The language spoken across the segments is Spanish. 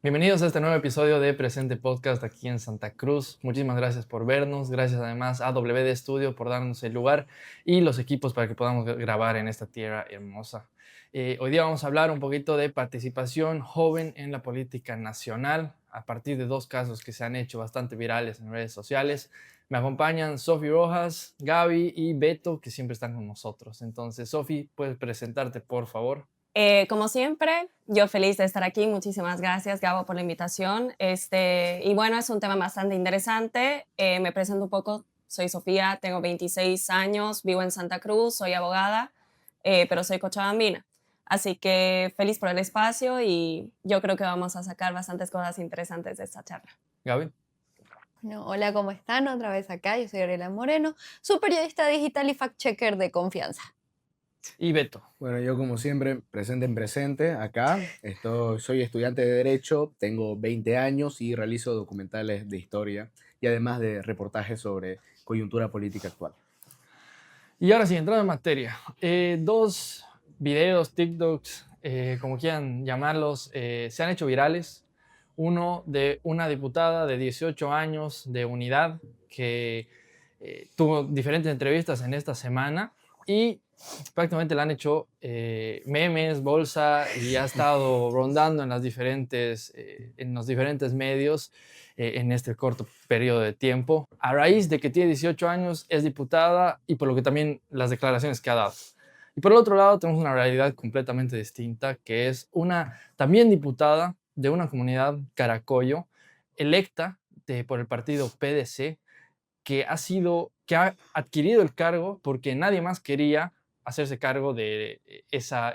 Bienvenidos a este nuevo episodio de Presente Podcast aquí en Santa Cruz. Muchísimas gracias por vernos, gracias además a WD Studio por darnos el lugar y los equipos para que podamos grabar en esta tierra hermosa. Hoy día vamos a hablar un poquito de participación joven en la política nacional a partir de dos casos que se han hecho bastante virales en redes sociales. Me acompañan Sofi Rojas, Gaby y Beto, que siempre están con nosotros. Entonces, Sofi, ¿puedes presentarte, por favor? Como siempre, yo feliz de estar aquí. Muchísimas gracias, Gabo, por la invitación. Y bueno, es un tema bastante interesante. Me presento un poco. Soy Sofía, tengo 26 años, vivo en Santa Cruz, soy abogada, pero soy cochabambina. Así que feliz por el espacio y yo creo que vamos a sacar bastantes cosas interesantes de esta charla. Gaby. Bueno, hola, ¿cómo están? Otra vez acá, yo soy Gabriela Moreno, su periodista digital y fact-checker de confianza. Y Beto. Bueno, yo como siempre, presente en presente, acá. Soy estudiante de Derecho, tengo 20 años y realizo documentales de historia y además de reportajes sobre coyuntura política actual. Y ahora sí, entrando en materia. Dos videos, TikToks, como quieran llamarlos, se han hecho virales. Uno de una diputada de 18 años de Unidad que tuvo diferentes entrevistas en esta semana y prácticamente le han hecho memes, bolsa y ha estado rondando en los diferentes medios en este corto periodo de tiempo, a raíz de que tiene 18 años, es diputada y por lo que también las declaraciones que ha dado. Y por el otro lado tenemos una realidad completamente distinta, que es una también diputada de una comunidad Caracollo, electa por el partido PDC, que ha adquirido el cargo porque nadie más quería hacerse cargo de esa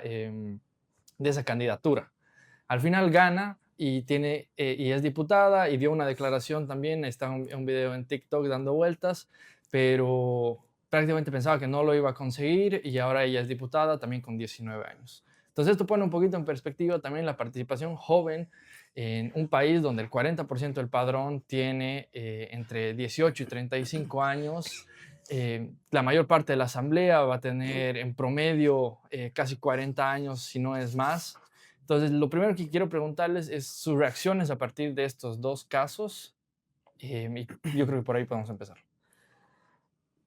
candidatura. Al final gana y es diputada y dio una declaración también, está un video en TikTok dando vueltas, pero prácticamente pensaba que no lo iba a conseguir y ahora ella es diputada también con 19 años. Entonces esto pone un poquito en perspectiva también la participación joven en un país donde el 40% del padrón tiene entre 18 y 35 años. La mayor parte de la asamblea va a tener en promedio casi 40 años, si no es más. Entonces, lo primero que quiero preguntarles es sus reacciones a partir de estos dos casos. Y yo creo que por ahí podemos empezar.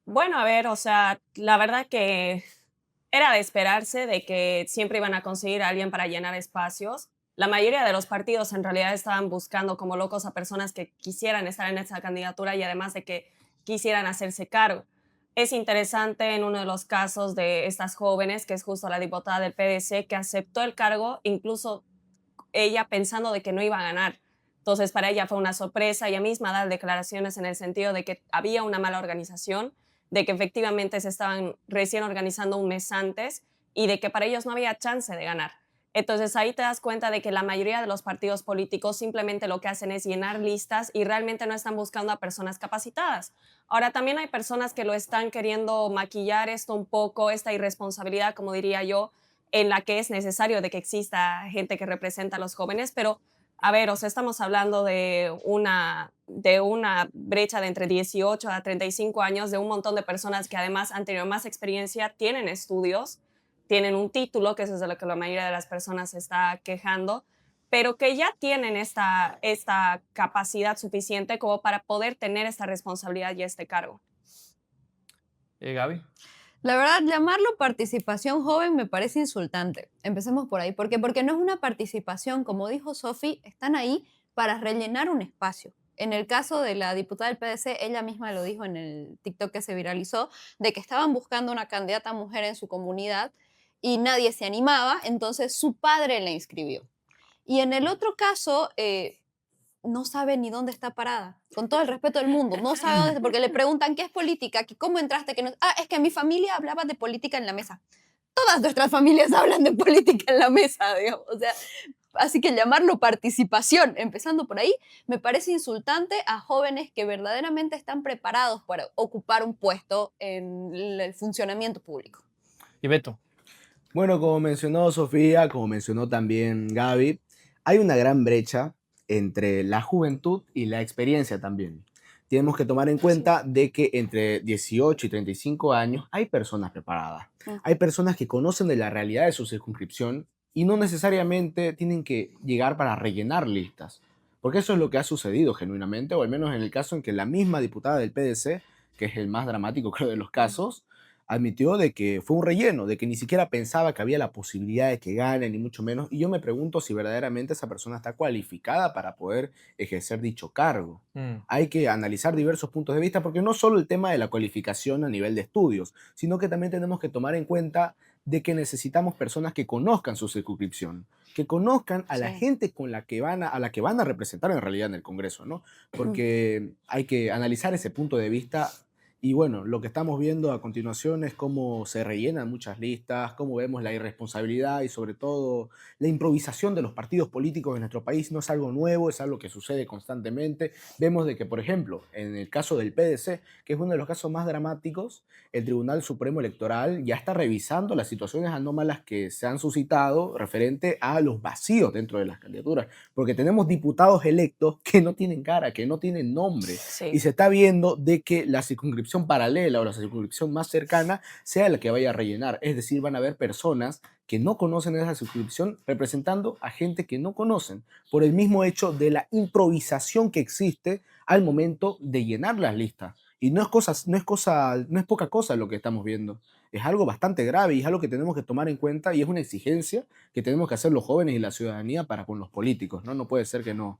Bueno, a ver, o sea, la verdad que era de esperarse de que siempre iban a conseguir a alguien para llenar espacios. La mayoría de los partidos en realidad estaban buscando como locos a personas que quisieran estar en esa candidatura y además de que quisieran hacerse cargo. Es interesante en uno de los casos de estas jóvenes, que es justo la diputada del PDC, que aceptó el cargo, incluso ella pensando de que no iba a ganar. Entonces, para ella fue una sorpresa. Ella misma da declaraciones en el sentido de que había una mala organización, de que efectivamente se estaban recién organizando un mes antes y de que para ellos no había chance de ganar. Entonces ahí te das cuenta de que la mayoría de los partidos políticos simplemente lo que hacen es llenar listas y realmente no están buscando a personas capacitadas. Ahora también hay personas que lo están queriendo maquillar esto un poco, esta irresponsabilidad, como diría yo, en la que es necesario de que exista gente que representa a los jóvenes, pero a ver, o sea, estamos hablando de una brecha de entre 18 a 35 años, de un montón de personas que además han tenido más experiencia, tienen estudios, tienen un título, que eso es de lo que la mayoría de las personas se está quejando, pero que ya tienen esta capacidad suficiente como para poder tener esta responsabilidad y este cargo. Gaby. La verdad, llamarlo participación joven me parece insultante. Empecemos por ahí. ¿Por qué? Porque no es una participación, como dijo Sofi, están ahí para rellenar un espacio. En el caso de la diputada del PDC, ella misma lo dijo en el TikTok que se viralizó, de que estaban buscando una candidata mujer en su comunidad y nadie se animaba, entonces su padre la inscribió. Y en el otro caso, no sabe ni dónde está parada, con todo el respeto del mundo, no sabe dónde está, porque le preguntan qué es política, que cómo entraste, que no, es que mi familia hablaba de política en la mesa. Todas nuestras familias hablan de política en la mesa, digamos, o sea, así que llamarlo participación, empezando por ahí, me parece insultante a jóvenes que verdaderamente están preparados para ocupar un puesto en el funcionamiento público. Y Beto. Bueno, como mencionó Sofía, como mencionó también Gaby, hay una gran brecha entre la juventud y la experiencia también. Tenemos que tomar en cuenta de que entre 18 y 35 años hay personas preparadas. Hay personas que conocen de la realidad de su circunscripción y no necesariamente tienen que llegar para rellenar listas, porque eso es lo que ha sucedido genuinamente, o al menos en el caso en que la misma diputada del PDC, que es el más dramático creo de los casos, admitió de que fue un relleno, de que ni siquiera pensaba que había la posibilidad de que gane, ni mucho menos, y yo me pregunto si verdaderamente esa persona está cualificada para poder ejercer dicho cargo. Mm, Hay que analizar diversos puntos de vista, porque no solo el tema de la cualificación a nivel de estudios, sino que también tenemos que tomar en cuenta de que necesitamos personas que conozcan su circunscripción, que conozcan a la Sí. gente con la que a la que van a representar en realidad en el Congreso, ¿no? Porque hay que analizar ese punto de vista. Y bueno, lo que estamos viendo a continuación es cómo se rellenan muchas listas, cómo vemos la irresponsabilidad y sobre todo la improvisación de los partidos políticos en nuestro país. No es algo nuevo, es algo que sucede constantemente. Vemos de que, por ejemplo, en el caso del PDC, que es uno de los casos más dramáticos, el Tribunal Supremo Electoral ya está revisando las situaciones anómalas que se han suscitado referente a los vacíos dentro de las candidaturas, porque tenemos diputados electos que no tienen cara, que no tienen nombre, y Sí. se está viendo de que la circunscripción paralela o la circunscripción más cercana sea la que vaya a rellenar. Es decir, van a haber personas que no conocen esa circunscripción representando a gente que no conocen, por el mismo hecho de la improvisación que existe al momento de llenar las listas. Y no es poca cosa lo que estamos viendo. Es algo bastante grave y es algo que tenemos que tomar en cuenta y es una exigencia que tenemos que hacer los jóvenes y la ciudadanía para con los políticos, ¿no? No puede ser que nos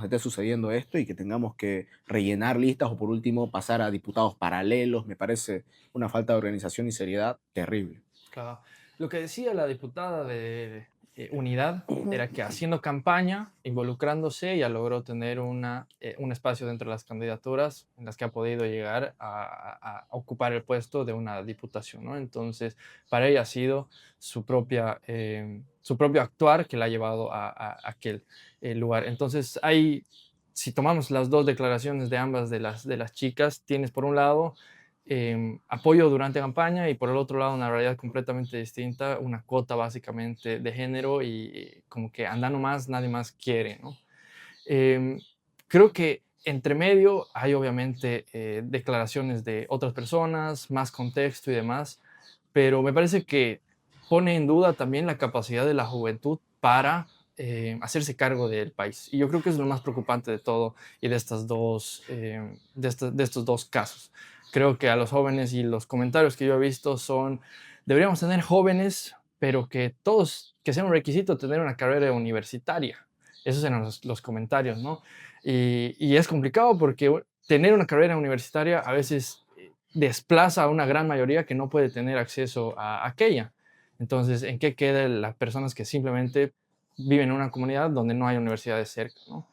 esté sucediendo esto y que tengamos que rellenar listas o por último pasar a diputados paralelos. Me parece una falta de organización y seriedad terrible. claro. Lo que decía la diputada de Unidad Ujú. era que haciendo campaña, involucrándose, ya logró tener un espacio dentro de las candidaturas en las que ha podido llegar a ocupar el puesto de una diputación, ¿no? Entonces, para ella ha sido su propio actuar que la ha llevado a aquel lugar. Entonces, si tomamos las dos declaraciones de ambas de las chicas, tienes por un lado apoyo durante campaña y por el otro lado una realidad completamente distinta, una cuota básicamente de género y como que andando más, nadie más quiere, ¿no? Em, Creo que entre medio hay obviamente declaraciones de otras personas, más contexto y demás, pero me parece que pone en duda también la capacidad de la juventud para hacerse cargo del país. Y yo creo que es lo más preocupante de todo y de de estos dos casos. Creo que a los jóvenes y los comentarios que yo he visto son, deberíamos tener jóvenes, pero que sea un requisito tener una carrera universitaria. Esos eran los comentarios, ¿no? Y es complicado porque tener una carrera universitaria a veces desplaza a una gran mayoría que no puede tener acceso a aquella. Entonces, ¿en qué quedan las personas que simplemente viven en una comunidad donde no hay universidades cerca, ¿no?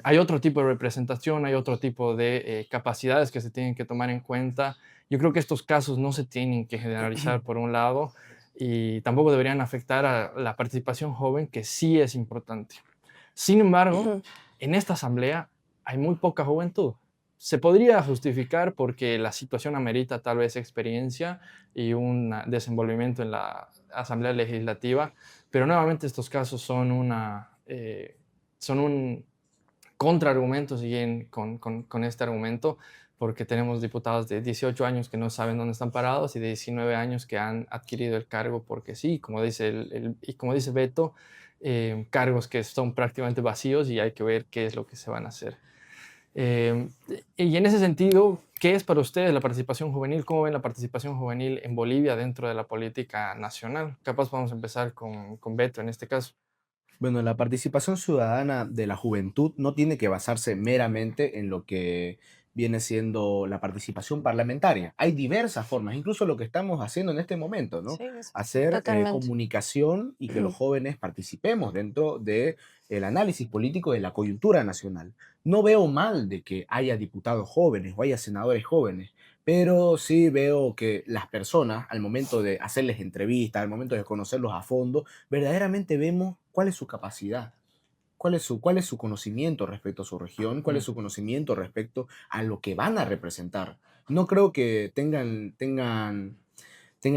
Hay otro tipo de representación, hay otro tipo de capacidades que se tienen que tomar en cuenta. Yo creo que estos casos no se tienen que generalizar por un lado y tampoco deberían afectar a la participación joven, que sí es importante. Sin embargo, Ujú. en esta asamblea hay muy poca juventud. Se podría justificar porque la situación amerita tal vez experiencia y un desenvolvimiento en la asamblea legislativa, pero nuevamente estos casos son un contraargumento, siguen con este argumento, porque tenemos diputados de 18 años que no saben dónde están parados y de 19 años que han adquirido el cargo porque sí, como dice, y como dice Beto, cargos que son prácticamente vacíos y hay que ver qué es lo que se van a hacer. Eh, y en ese sentido, ¿qué es para ustedes la participación juvenil? ¿Cómo ven la participación juvenil en Bolivia dentro de la política nacional? Capaz vamos a empezar con Beto en este caso. Bueno, la participación ciudadana de la juventud no tiene que basarse meramente en lo que viene siendo la participación parlamentaria. Hay diversas formas, incluso lo que estamos haciendo en este momento, ¿no? Sí, Hacer totalmente. comunicación y que los jóvenes participemos dentro del análisis político de la coyuntura nacional. No veo mal de que haya diputados jóvenes o haya senadores jóvenes, pero sí veo que las personas, al momento de hacerles entrevistas, al momento de conocerlos a fondo, verdaderamente vemos cuál es su capacidad, cuál es su conocimiento respecto a su región, cuál es Mm, su conocimiento respecto a lo que van a representar. No creo que tengan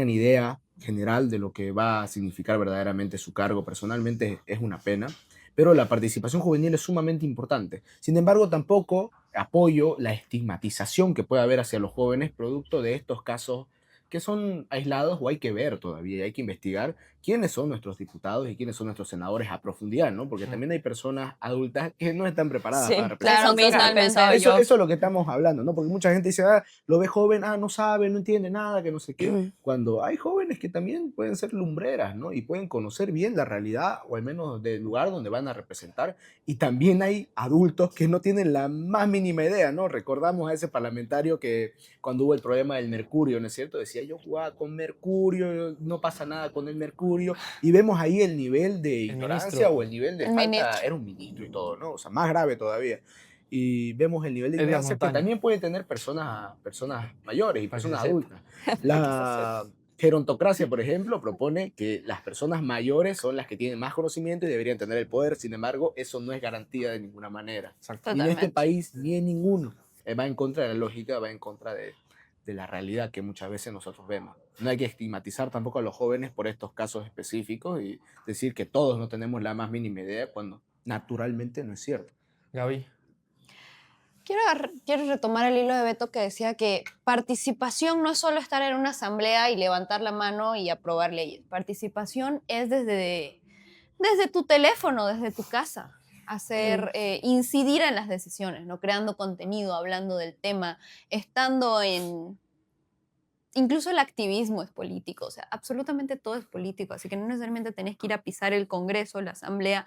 idea general de lo que va a significar verdaderamente su cargo. Personalmente es una pena, pero la participación juvenil es sumamente importante. Sin embargo, tampoco apoyo la estigmatización que puede haber hacia los jóvenes producto de estos casos que son aislados o hay que ver todavía, hay que investigar quiénes son nuestros diputados y quiénes son nuestros senadores a profundidad, ¿no? Porque también hay personas adultas que no están preparadas Sí, para representar. claro, mismo Totalmente. pensaba Eso yo. es lo que estamos hablando, ¿no? Porque mucha gente dice, lo ve joven, no sabe, no entiende nada, que no sé qué. Cuando hay jóvenes que también pueden ser lumbreras, ¿no? Y pueden conocer bien la realidad, o al menos del lugar donde van a representar. Y también hay adultos que no tienen la más mínima idea, ¿no? Recordamos a ese parlamentario que cuando hubo el problema del mercurio, ¿no es cierto? Decía, yo jugaba con mercurio, no pasa nada con el mercurio. Y vemos ahí el nivel de ignorancia ministro. o el nivel de El falta. ministro. Era un ministro y todo, ¿no? O sea, más grave todavía. Y vemos el nivel de Edgar ignorancia que Montaño. también puede tener personas mayores y Para que personas se sepa. adultas. La gerontocracia, por ejemplo, propone que las personas mayores son las que tienen más conocimiento y deberían tener el poder. Sin embargo, eso no es garantía de ninguna manera. Exacto. Ni en este Totalmente. país, ni en ninguno. Va en contra de la lógica, va en contra de la realidad que muchas veces nosotros vemos. No hay que estigmatizar tampoco a los jóvenes por estos casos específicos y decir que todos no tenemos la más mínima idea cuando naturalmente no es cierto. Gaby. Quiero retomar el hilo de Beto que decía que participación no es solo estar en una asamblea y levantar la mano y aprobar leyes. Participación es desde tu teléfono, desde tu casa, incidir en las decisiones, ¿no? Creando contenido, hablando del tema, estando en... Incluso el activismo es político, o sea, absolutamente todo es político, así que no necesariamente tenés que ir a pisar el Congreso, la Asamblea,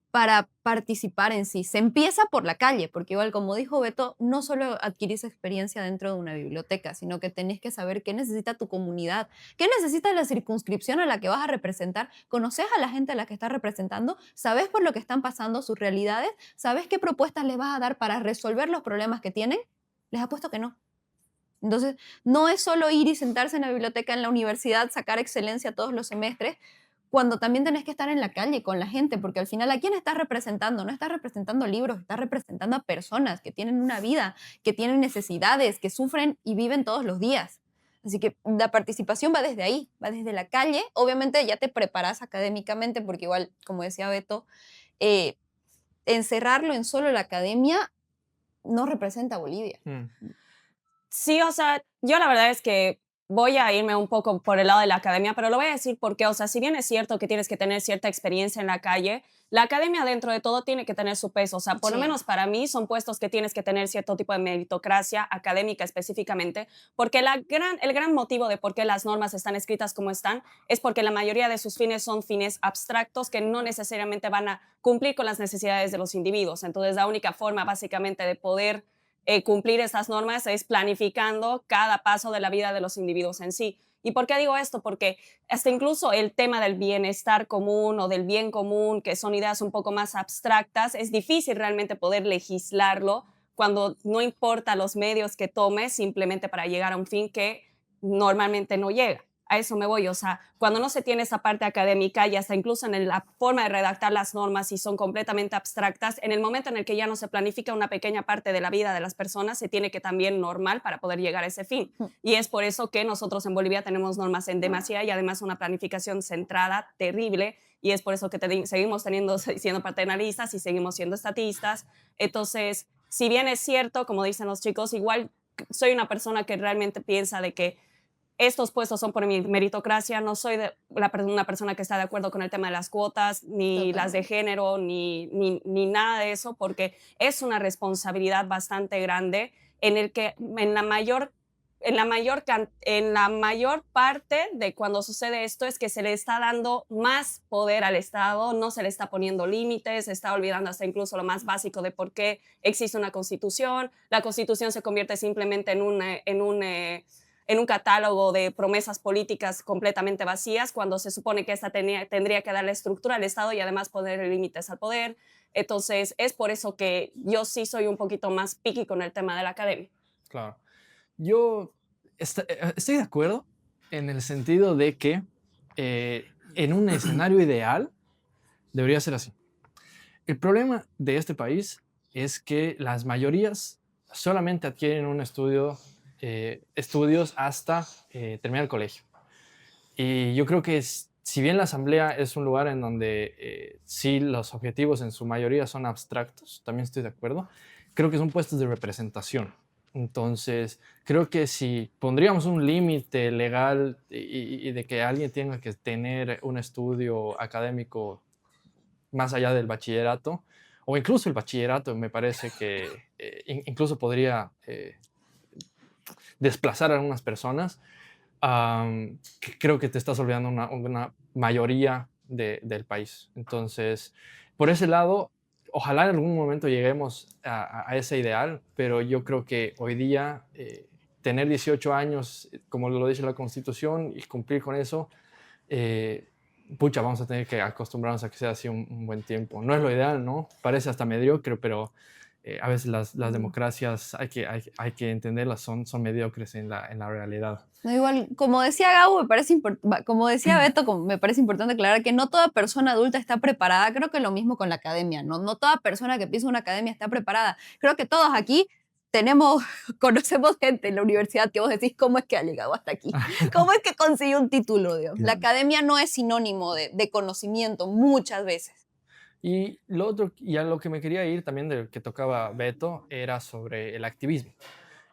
para participar en sí. Se empieza por la calle, porque igual como dijo Beto, no solo adquirís experiencia dentro de una biblioteca, sino que tenés que saber qué necesita tu comunidad, qué necesita la circunscripción a la que vas a representar, conoces a la gente a la que estás representando, sabes por lo que están pasando, sus realidades, sabes qué propuestas les vas a dar para resolver los problemas que tienen. Les apuesto que no. Entonces, no es solo ir y sentarse en la biblioteca en la universidad, sacar excelencia todos los semestres, cuando también tenés que estar en la calle con la gente, porque al final, ¿a quién estás representando? No estás representando libros, estás representando a personas que tienen una vida, que tienen necesidades, que sufren y viven todos los días. Así que la participación va desde ahí, va desde la calle. Obviamente ya te preparas académicamente, porque igual, como decía Beto, encerrarlo en solo la academia no representa a Bolivia. Sí, o sea, yo la verdad es que voy a irme un poco por el lado de la academia, pero lo voy a decir porque, o sea, si bien es cierto que tienes que tener cierta experiencia en la calle, la academia dentro de todo tiene que tener su peso. O sea, por lo Sí. menos para mí son puestos que tienes que tener cierto tipo de meritocracia académica específicamente, porque el gran motivo de por qué las normas están escritas como están es porque la mayoría de sus fines son fines abstractos que no necesariamente van a cumplir con las necesidades de los individuos. Entonces, la única forma básicamente de poder cumplir estas normas es planificando cada paso de la vida de los individuos en sí. ¿Y por qué digo esto? Porque hasta incluso el tema del bienestar común o del bien común, que son ideas un poco más abstractas, es difícil realmente poder legislarlo cuando no importa los medios que tomes simplemente para llegar a un fin que normalmente no llega. A eso me voy, o sea, cuando no se tiene esa parte académica y hasta incluso en la forma de redactar las normas y son completamente abstractas, en el momento en el que ya no se planifica una pequeña parte de la vida de las personas, se tiene que también normal para poder llegar a ese fin. Y es por eso que nosotros en Bolivia tenemos normas en demasía y además una planificación centrada terrible, y es por eso que seguimos siendo paternalistas y seguimos siendo estatistas. Entonces, si bien es cierto, como dicen los chicos, igual soy una persona que realmente piensa de que estos puestos son por mi meritocracia, no soy una persona que está de acuerdo con el tema de las cuotas, ni las de género, ni nada de eso, porque es una responsabilidad bastante grande en el que en la mayor parte de cuando sucede esto es que se le está dando más poder al Estado, no se le está poniendo límites, se está olvidando hasta incluso lo más básico de por qué existe una constitución. La constitución se convierte simplemente en un catálogo de promesas políticas completamente vacías, cuando se supone que esta tendría que darle estructura al Estado y además poner límites al poder. Entonces, es por eso que yo sí soy un poquito más picky con el tema de la academia. Claro. Yo estoy de acuerdo en el sentido de que en un escenario ideal debería ser así. El problema de este país es que las mayorías solamente adquieren un estudios hasta terminar el colegio. Y yo creo que si bien la asamblea es un lugar en donde sí los objetivos en su mayoría son abstractos, también estoy de acuerdo, creo que son puestos de representación. Entonces, creo que si pondríamos un límite legal y de que alguien tenga que tener un estudio académico más allá del bachillerato, o incluso el bachillerato, me parece que incluso podría desplazar a algunas personas, creo que te estás olvidando una mayoría del país. Entonces, por ese lado, ojalá en algún momento lleguemos a ese ideal, pero yo creo que hoy día tener 18 años, como lo dice la Constitución, y cumplir con eso, pucha, vamos a tener que acostumbrarnos a que sea así un buen tiempo. No es lo ideal, ¿no? Parece hasta mediocre, pero a veces las democracias hay que entenderlas, son mediocres en la realidad. No, igual, como decía Gabo, como decía Beto, me parece importante aclarar que no toda persona adulta está preparada. Creo que lo mismo con la academia, ¿no? No toda persona que pisa una academia está preparada. Creo que todos aquí conocemos gente en la universidad que vos decís, ¿cómo es que ha llegado hasta aquí? ¿Cómo es que consiguió un título, Dios? La Claro. academia no es sinónimo de conocimiento muchas veces. Y lo otro, y a lo que me quería ir también del que tocaba Beto, era sobre el activismo.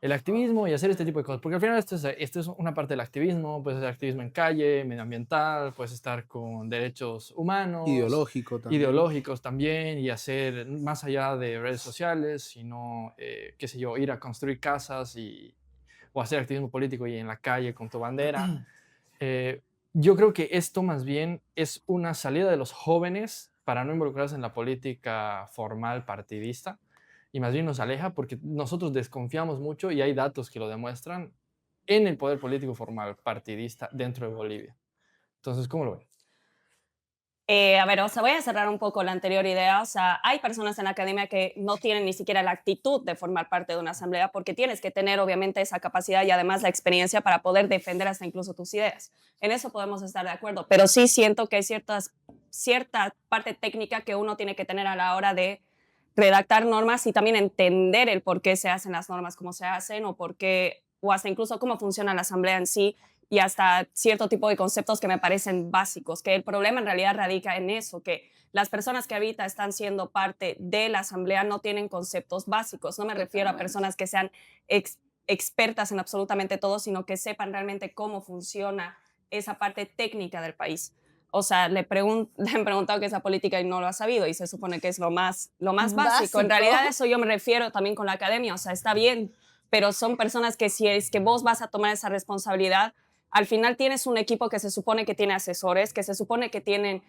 El activismo y hacer este tipo de cosas, porque al final esto es una parte del activismo, puedes hacer activismo en calle, medioambiental, puedes estar con derechos humanos, Ideológico también. ideológicos también, y hacer más allá de redes sociales, sino, qué sé yo, ir a construir casas o hacer activismo político y en la calle con tu bandera. Eh, yo creo que esto más bien es una salida de los jóvenes para no involucrarse en la política formal partidista y más bien nos aleja porque nosotros desconfiamos mucho y hay datos que lo demuestran en el poder político formal partidista dentro de Bolivia. Entonces, ¿cómo lo ven? A ver, o sea, voy a cerrar un poco la anterior idea. O sea, hay personas en la academia que no tienen ni siquiera la actitud de formar parte de una asamblea porque tienes que tener obviamente esa capacidad y además la experiencia para poder defender hasta incluso tus ideas. En eso podemos estar de acuerdo, pero sí siento que hay cierta parte técnica que uno tiene que tener a la hora de redactar normas y también entender el por qué se hacen las normas como se hacen o por qué, o hasta incluso cómo funciona la asamblea en sí y hasta cierto tipo de conceptos que me parecen básicos, que el problema en realidad radica en eso, que las personas que ahorita están siendo parte de la asamblea no tienen conceptos básicos. No me refiero a personas que sean expertas en absolutamente todo, sino que sepan realmente cómo funciona esa parte técnica del país. O sea, le han preguntado qué es la política y no lo ha sabido y se supone que es lo más básico. En realidad eso yo me refiero también con la academia, o sea, está bien, pero son personas que si es que vos vas a tomar esa responsabilidad, al final tienes un equipo que se supone que tiene asesores, que se supone que tienen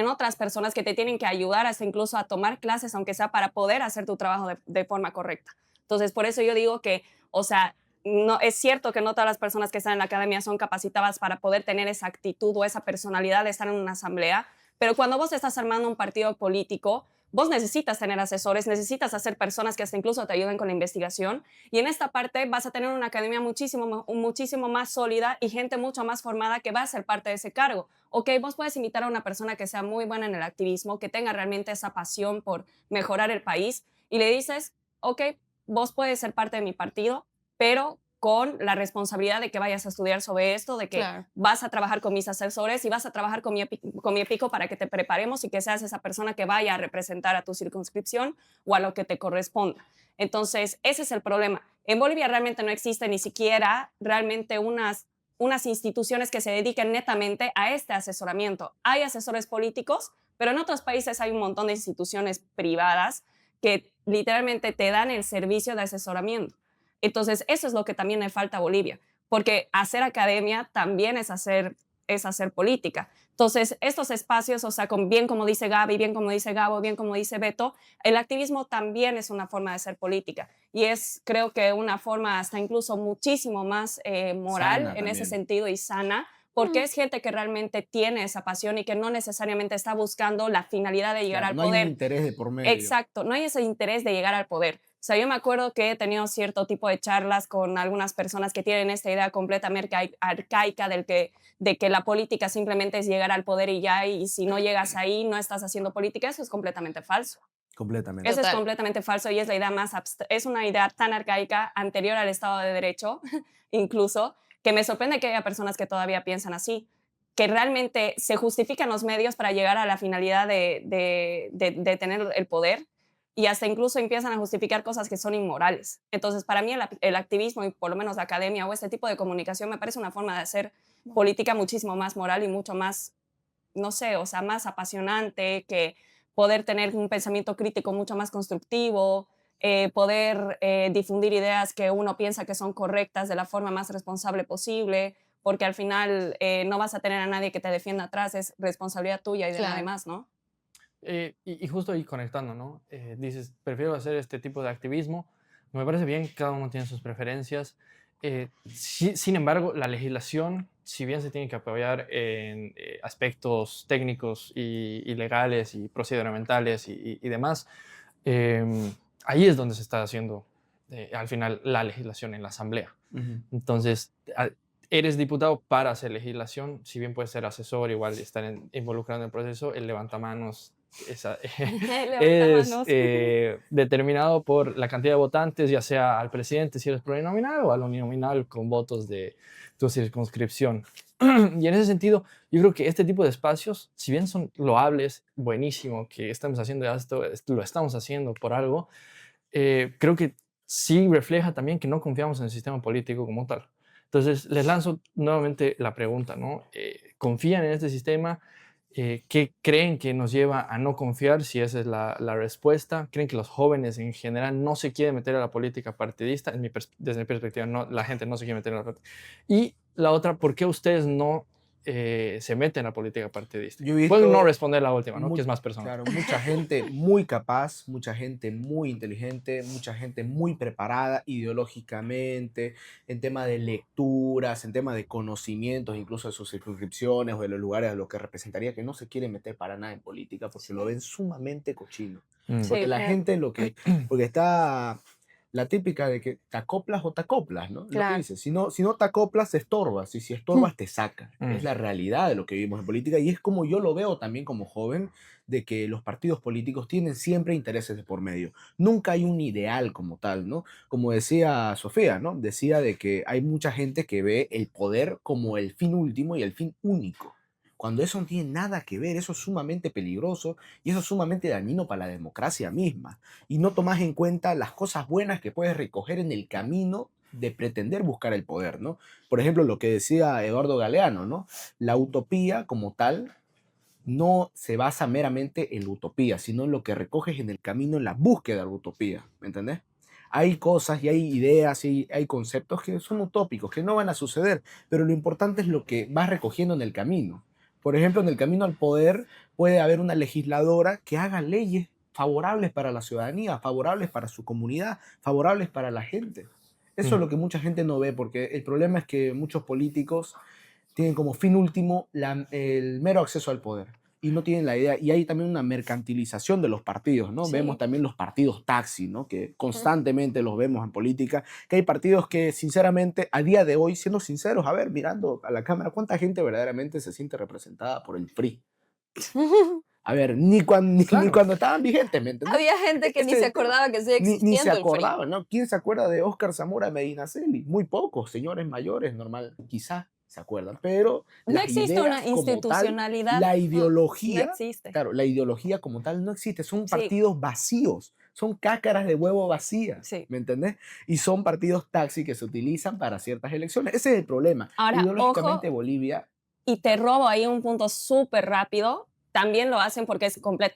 otras personas que te tienen que ayudar hasta incluso a tomar clases, aunque sea para poder hacer tu trabajo de forma correcta. Entonces, por eso yo digo que, o sea, no, es cierto que no todas las personas que están en la academia son capacitadas para poder tener esa actitud o esa personalidad de estar en una asamblea, pero cuando vos estás armando un partido político, vos necesitas tener asesores, necesitas hacer personas que hasta incluso te ayuden con la investigación y en esta parte vas a tener una academia muchísimo más sólida y gente mucho más formada que va a ser parte de ese cargo. Ok, vos puedes invitar a una persona que sea muy buena en el activismo, que tenga realmente esa pasión por mejorar el país y le dices, ok, vos puedes ser parte de mi partido, pero con la responsabilidad de que vayas a estudiar sobre esto, de que Claro. vas a trabajar con mis asesores y vas a trabajar con mi equipo para que te preparemos y que seas esa persona que vaya a representar a tu circunscripción o a lo que te corresponda. Entonces, ese es el problema. En Bolivia realmente no existe ni siquiera realmente unas instituciones que se dediquen netamente a este asesoramiento. Hay asesores políticos, pero en otros países hay un montón de instituciones privadas que literalmente te dan el servicio de asesoramiento. Entonces, eso es lo que también le falta a Bolivia, porque hacer academia también es hacer política. Entonces, estos espacios, o sea, bien como dice Gaby, bien como dice Gabo, bien como dice Beto, el activismo también es una forma de hacer política y es, creo que, una forma hasta incluso muchísimo más moral Sana en ese también. sentido y sana, porque es gente que realmente tiene esa pasión y que no necesariamente está buscando la finalidad de llegar Claro, al no hay un poder. interés de por medio. Exacto, no hay ese interés de llegar al poder. O sea, yo me acuerdo que he tenido cierto tipo de charlas con algunas personas que tienen esta idea completamente arcaica de que la política simplemente es llegar al poder y ya, y si no llegas ahí no estás haciendo política. Eso es completamente falso. Completamente. Eso es Total. completamente falso y es la idea es una idea tan arcaica, anterior al Estado de Derecho, incluso, que me sorprende que haya personas que todavía piensan así, que realmente se justifican los medios para llegar a la finalidad de tener el poder, y hasta incluso empiezan a justificar cosas que son inmorales. Entonces, para mí el activismo y por lo menos la academia o este tipo de comunicación me parece una forma de hacer política muchísimo más moral y mucho más, no sé, o sea, más apasionante, que poder tener un pensamiento crítico mucho más constructivo, poder difundir ideas que uno piensa que son correctas de la forma más responsable posible, porque al final no vas a tener a nadie que te defienda atrás, es responsabilidad tuya y de nadie Claro. más, ¿no? Y justo ahí conectando, ¿no? Dices, prefiero hacer este tipo de activismo. Me parece bien, cada uno tiene sus preferencias. Sin embargo, la legislación, si bien se tiene que apoyar en aspectos técnicos y legales y procedimentales y demás, ahí es donde se está haciendo al final la legislación en la asamblea. Entonces, eres diputado para hacer legislación, si bien puedes ser asesor, igual estar involucrado en el proceso, el levantamanos es determinado por la cantidad de votantes, ya sea al presidente si eres plurinominal o al uninominal con votos de tu circunscripción. Y en ese sentido, yo creo que este tipo de espacios, si bien son loables, buenísimo que estamos haciendo esto, lo estamos haciendo por algo, creo que sí refleja también que no confiamos en el sistema político como tal. Entonces, les lanzo nuevamente la pregunta, ¿no? ¿Confían en este sistema? ¿Qué creen que nos lleva a no confiar? Si esa es la respuesta. ¿Creen que los jóvenes en general no se quieren meter a la política partidista? Desde mi perspectiva, no, la gente no se quiere meter a la política. Y la otra, ¿por qué ustedes no se meten a la política partidista? Yo he visto Pueden no responder la última, ¿no? Que es más personal. Claro, mucha gente muy capaz, mucha gente muy inteligente, mucha gente muy preparada ideológicamente, en tema de lecturas, en tema de conocimientos, incluso de sus circunscripciones o de los lugares a los que representaría, que no se quiere meter para nada en política porque lo ven sumamente cochino. Porque Sí, la gente porque está la típica de que te acoplas o te acoplas, ¿no? Lo que Claro. dice, si no te acoplas, te estorbas, y si estorbas, te sacan. Es la realidad de lo que vivimos en política, y es como yo lo veo también como joven, de que los partidos políticos tienen siempre intereses de por medio. Nunca hay un ideal como tal, ¿no? Como decía Sofía, ¿no? Decía de que hay mucha gente que ve el poder como el fin último y el fin único. Cuando eso no tiene nada que ver, eso es sumamente peligroso y eso es sumamente dañino para la democracia misma. Y no tomas en cuenta las cosas buenas que puedes recoger en el camino de pretender buscar el poder, ¿no? Por ejemplo, lo que decía Eduardo Galeano, ¿no? La utopía como tal no se basa meramente en la utopía, sino en lo que recoges en el camino, en la búsqueda de la utopía, ¿me entendés? Hay cosas y hay ideas y hay conceptos que son utópicos, que no van a suceder, pero lo importante es lo que vas recogiendo en el camino. Por ejemplo, en el camino al poder puede haber una legisladora que haga leyes favorables para la ciudadanía, favorables para su comunidad, favorables para la gente. Eso es lo que mucha gente no ve, porque el problema es que muchos políticos tienen como fin último el mero acceso al poder y no tienen la idea. Y hay también una mercantilización de los partidos, ¿no? Sí. Vemos también los partidos taxi, ¿no? Que constantemente los vemos en política, que hay partidos que sinceramente a día de hoy, siendo sinceros, a ver, mirando a la cámara, ¿cuánta gente verdaderamente se siente representada por el PRI? A ver, ni cuando estaban vigentes, ¿me entiendes? Había gente que ni se acordaba que sigue existiendo Ni se el PRI. acordaba, ¿no? ¿Quién se acuerda de Óscar Zamora Medinaceli? Muy pocos, señores mayores, normal, quizás se acuerdan, pero No las existe ideas una como tal, institucionalidad. la No ideología, existe. claro, la ideología como tal no existe, son Sí. partidos vacíos, son cácaras de huevo vacías, Sí. ¿me entendés? Y son partidos taxi que se utilizan para ciertas elecciones, ese es el problema. Ahora, Ideológicamente ojo, Bolivia, y te robo ahí un punto súper rápido. También lo hacen porque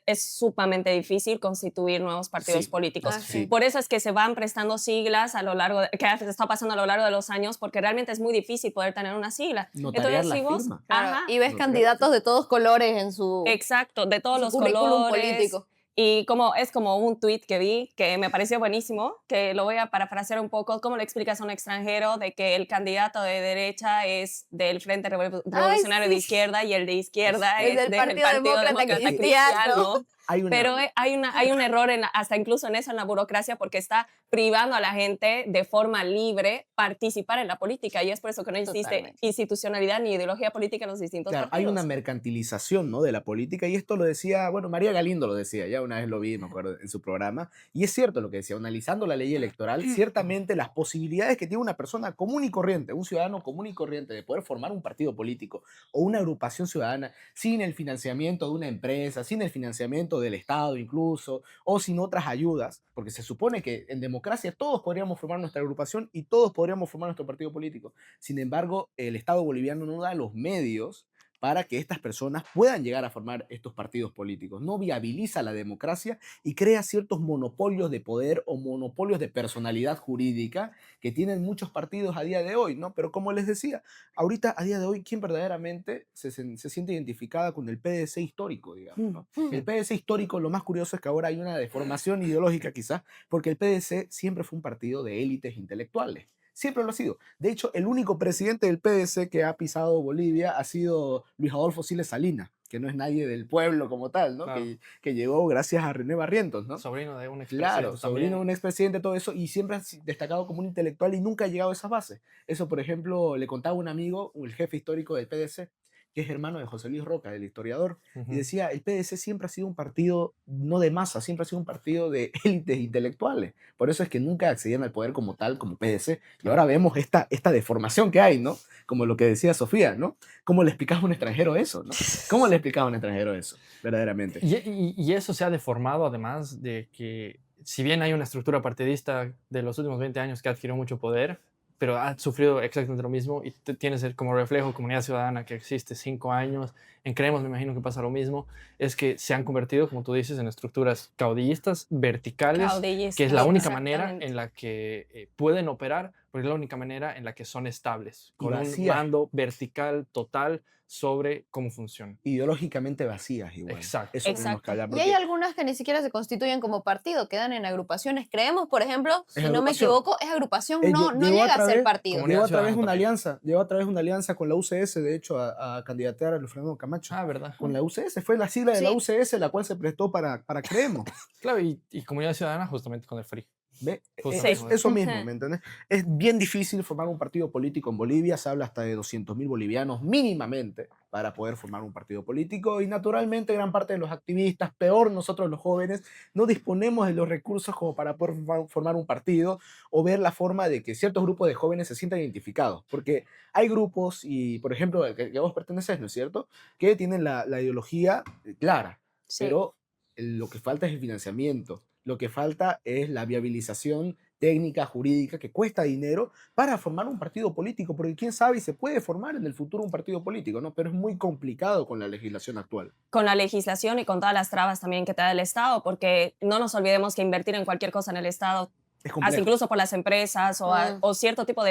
es sumamente difícil constituir nuevos partidos Sí. políticos. Ah, sí. Por eso es que se van prestando siglas a lo largo, que está pasando a lo largo de los años, porque realmente es muy difícil poder tener una sigla. Notariar la si vos, firma. Claro, ajá, y ves Lo candidatos de todos colores en su, exacto, de todos su los currículum colores. político. Y es como un tweet que vi que me pareció buenísimo, que lo voy a parafrasear un poco. ¿Cómo le explicas a un extranjero de que el candidato de derecha es del Frente Revolucionario de sí. Izquierda y el de izquierda Es es del Partido Demócrata Cristiano. Pero hay un error hasta incluso en eso, en la burocracia, porque está privando a la gente de forma libre participar en la política, y es por eso que no existe Totalmente. institucionalidad ni ideología política en los distintos Claro, hay partidos. una mercantilización, ¿no? De la política, y esto lo decía, bueno, María Galindo lo decía, ya una vez lo vi, me acuerdo, en su programa, y es cierto lo que decía, analizando la ley electoral, ciertamente las posibilidades que tiene una persona común y corriente, un ciudadano común y corriente, de poder formar un partido político o una agrupación ciudadana sin el financiamiento de una empresa, sin el financiamiento financiamiento del Estado incluso, o sin otras ayudas, porque se supone que en democracia todos podríamos formar nuestra agrupación y todos podríamos formar nuestro partido político. Sin embargo, el Estado boliviano no da los medios para que estas personas puedan llegar a formar estos partidos políticos. No viabiliza la democracia y crea ciertos monopolios de poder o monopolios de personalidad jurídica que tienen muchos partidos a día de hoy, ¿no? Pero como les decía, ahorita a día de hoy, ¿quién verdaderamente se siente identificada con el PDC histórico, digamos, ¿no? El PDC histórico, lo más curioso es que ahora hay una deformación ideológica quizás, porque el PDC siempre fue un partido de élites intelectuales. Siempre lo ha sido. De hecho, el único presidente del PDC que ha pisado Bolivia ha sido Luis Adolfo Siles Salinas, que no es nadie del pueblo como tal, ¿no? Claro. Que llegó gracias a René Barrientos, ¿no? Sobrino de un expresidente. Claro, sobrino de un expresidente, todo eso, y siempre ha destacado como un intelectual y nunca ha llegado a esas bases. Eso, por ejemplo, le contaba un amigo, el jefe histórico del PDC, que es hermano de José Luis Roca, el historiador, y decía, el PDC siempre ha sido un partido no de masa, siempre ha sido un partido de élites intelectuales. Por eso es que nunca accedían al poder como tal, como PDC. Y ahora vemos esta deformación que hay, ¿no? Como lo que decía Sofía, ¿no? ¿Cómo le explicas a un extranjero eso, no? ¿Cómo le explicas a un extranjero eso, verdaderamente? Y eso se ha deformado además de que, si bien hay una estructura partidista de los últimos 20 años que adquirió mucho poder, pero ha sufrido exactamente lo mismo y tienes como reflejo Comunidad Ciudadana que existe 5 años, en Creemos me imagino que pasa lo mismo, es que se han convertido, como tú dices, en estructuras caudillistas, verticales, que es la única manera en la que pueden operar, porque es la única manera en la que son estables, con un mando vertical total sobre cómo funciona. Ideológicamente vacías igual. Exacto. Eso tenemos que hablar. Y hay algunas que ni siquiera se constituyen como partido, quedan en agrupaciones. Creemos, por ejemplo, si no me agrupación. equivoco, es agrupación, no llega a ser partido. Comunidad Llevó a través de Ciudadana una alianza con la UCS, de hecho, a candidatear a Luis Fernando Camacho. Ah, ¿verdad? Con la UCS, fue la sigla de la UCS la cual se prestó para Creemos. Claro, y Comunidad Ciudadana justamente con el FRI. ¿Ve? Justamente. Eso mismo, ¿me entiendes? Es bien difícil formar un partido político en Bolivia, se habla hasta de 200.000 bolivianos mínimamente para poder formar un partido político y naturalmente gran parte de los activistas, peor nosotros los jóvenes, no disponemos de los recursos como para poder formar un partido o ver la forma de que ciertos grupos de jóvenes se sientan identificados, porque hay grupos, y por ejemplo, que vos perteneces, ¿no es cierto?, que tienen la ideología clara, Sí. pero lo que falta es el financiamiento. Lo que falta es la viabilización técnica, jurídica, que cuesta dinero para formar un partido político, porque quién sabe si se puede formar en el futuro un partido político, ¿no? Pero es muy complicado con la legislación actual. Con la legislación y con todas las trabas también que te da el Estado, porque no nos olvidemos que invertir en cualquier cosa en el Estado, Es complejo. hasta incluso por las empresas o cierto tipo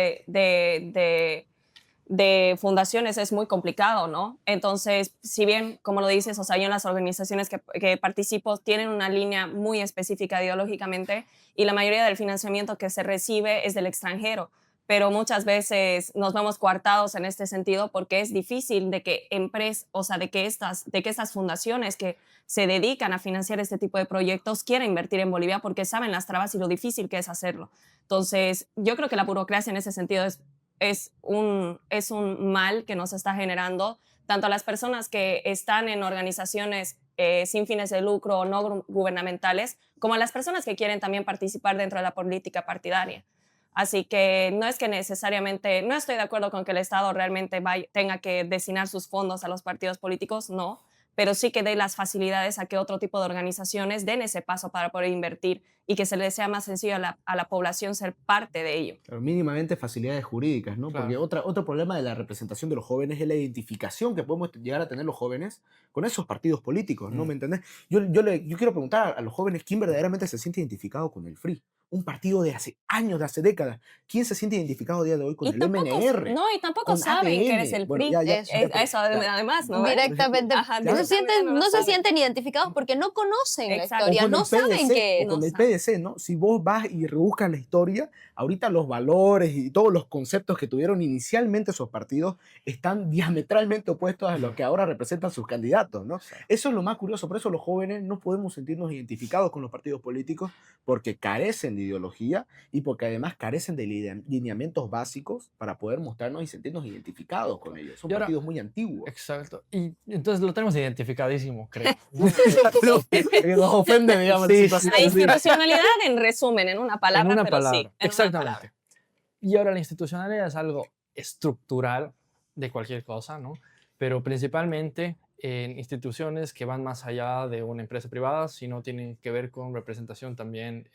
de fundaciones es muy complicado, ¿no? Entonces, si bien, como lo dices, o sea, yo en las organizaciones que participo tienen una línea muy específica ideológicamente y la mayoría del financiamiento que se recibe es del extranjero, pero muchas veces nos vemos coartados en este sentido porque es difícil de que o sea, de que estas fundaciones que se dedican a financiar este tipo de proyectos quieran invertir en Bolivia porque saben las trabas y lo difícil que es hacerlo. Entonces, yo creo que la burocracia en ese sentido es un mal que nos está generando tanto a las personas que están en organizaciones sin fines de lucro o no gubernamentales, como a las personas que quieren también participar dentro de la política partidaria. Así que no es que necesariamente, no estoy de acuerdo con que el Estado realmente tenga que destinar sus fondos a los partidos políticos, no, pero sí que dé las facilidades a que otro tipo de organizaciones den ese paso para poder invertir y que se les sea más sencillo a la población ser parte de ello. Pero mínimamente facilidades jurídicas, ¿no? Claro. Porque otro problema de la representación de los jóvenes es la identificación que podemos llegar a tener los jóvenes con esos partidos políticos, ¿no? ¿Me entendés? Yo quiero preguntar a los jóvenes quién verdaderamente se siente identificado con el FRI. Un partido de hace años, de hace décadas. ¿Quién se siente identificado a día de hoy con el MNR? No, y tampoco con saben ADN? que eres el Bueno, PRI. Eso además, ¿no? Directamente. Ajá, No se sienten identificados porque no conocen la historia, no saben qué es. O con el PDC, ¿no? Si vos vas y rebuscas la historia, ahorita los valores y todos los conceptos que tuvieron inicialmente esos partidos están diametralmente opuestos a lo que ahora representan sus candidatos, ¿no? Eso es lo más curioso, por eso los jóvenes no podemos sentirnos identificados con los partidos políticos porque carecen de ideología y porque además carecen de lineamientos básicos para poder mostrarnos y sentirnos identificados con ellos. Son partidos muy antiguos. Exacto. Y entonces lo tenemos identificadísimo, creo. Nos ofende, digamos. La institucionalidad, en resumen, en una palabra, En una pero palabra. sí. En Exactamente. una palabra. Y ahora la institucionalidad es algo estructural de cualquier cosa, ¿no? Pero principalmente en instituciones que van más allá de una empresa privada, sino tienen que ver con representación también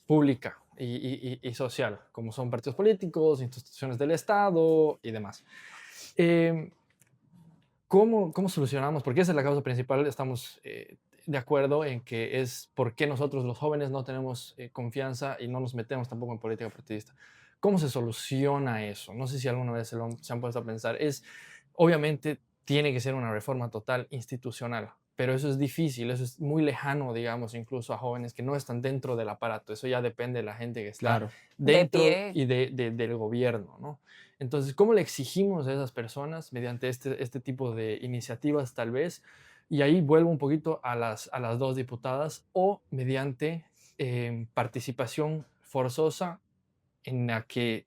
pública y social, como son partidos políticos, instituciones del Estado y demás. ¿Cómo solucionamos? Porque esa es la causa principal. Estamos de acuerdo en que es por qué nosotros los jóvenes no tenemos confianza y no nos metemos tampoco en política partidista. ¿Cómo se soluciona eso? No sé si alguna vez se han puesto a pensar. Obviamente tiene que ser una reforma total institucional, pero eso es difícil, eso es muy lejano, digamos, incluso a jóvenes que no están dentro del aparato. Eso ya depende de la gente que está Claro. dentro pie. y del gobierno, ¿no? Entonces, ¿cómo le exigimos a esas personas mediante este tipo de iniciativas tal vez? Y ahí vuelvo un poquito a las dos diputadas o mediante participación forzosa en la que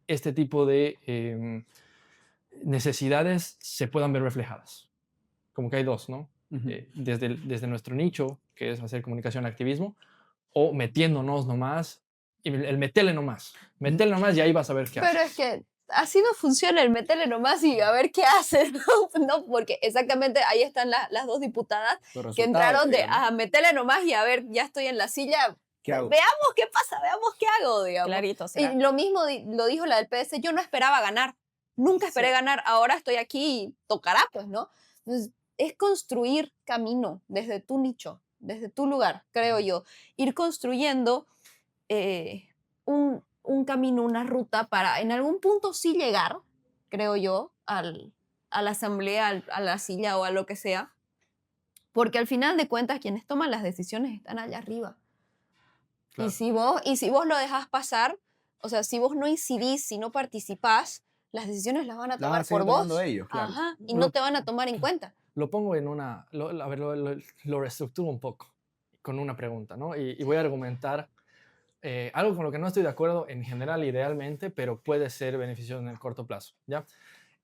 este tipo de necesidades se puedan ver reflejadas. Como que hay dos, ¿no? Ujú. Desde nuestro nicho, que es hacer comunicación y activismo, o metiéndonos nomás, y el metele nomás y ahí vas a ver qué Pero haces. es que así no funciona el meterle nomás y a ver qué haces, ¿no? No, porque exactamente ahí están las dos diputadas Los que resultados, entraron de digamos. a meterle nomás y a ver, ya estoy en la silla, ¿Qué hago? veamos qué pasa, veamos qué hago, digamos. Clarito será. Y lo mismo lo dijo la del PS, yo no esperaba ganar, nunca esperé Sí. ganar, ahora estoy aquí y tocará, pues, ¿no? Entonces, es construir camino desde tu nicho, desde tu lugar, creo yo. Ir construyendo un camino, una ruta para en algún punto sí llegar, creo yo, a la asamblea, a la silla o a lo que sea, porque al final de cuentas quienes toman las decisiones están allá arriba. Claro. Y si vos lo dejas pasar, o sea, si vos no incidís, si no participás, las decisiones las van a Las van a tomar seguir por vos. tomando ellos, claro. Ajá, y Lo- no te van a tomar en cuenta. Lo pongo en una, a ver, lo reestructuro un poco con una pregunta, ¿no? Y voy a argumentar algo con lo que no estoy de acuerdo en general, idealmente, pero puede ser beneficioso en el corto plazo, ¿ya?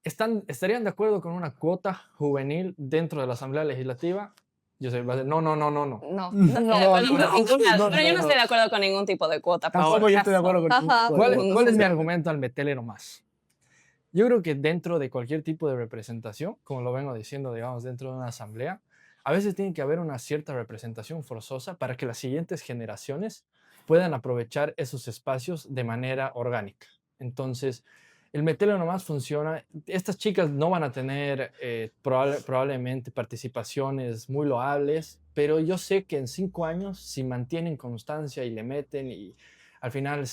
¿Estarían de acuerdo con una cuota juvenil dentro de la Asamblea Legislativa? Yo sé, va a ser, no. No, no estoy de acuerdo con ninguna, pero yo no estoy de acuerdo con ningún tipo de cuota. por Tampoco si yo estoy de acaso. acuerdo con Ajá. ¿Cuál es mi argumento al meterle nomás? Yo creo que dentro de cualquier tipo de representación, como lo vengo diciendo, digamos, dentro de una asamblea, a veces tiene que haber una cierta representación forzosa para que las siguientes generaciones puedan aprovechar esos espacios de manera orgánica. Entonces, el meterlo nomás funciona. Estas chicas no van a tener probablemente participaciones muy loables, pero yo sé que en 5 años, si mantienen constancia y le meten y al final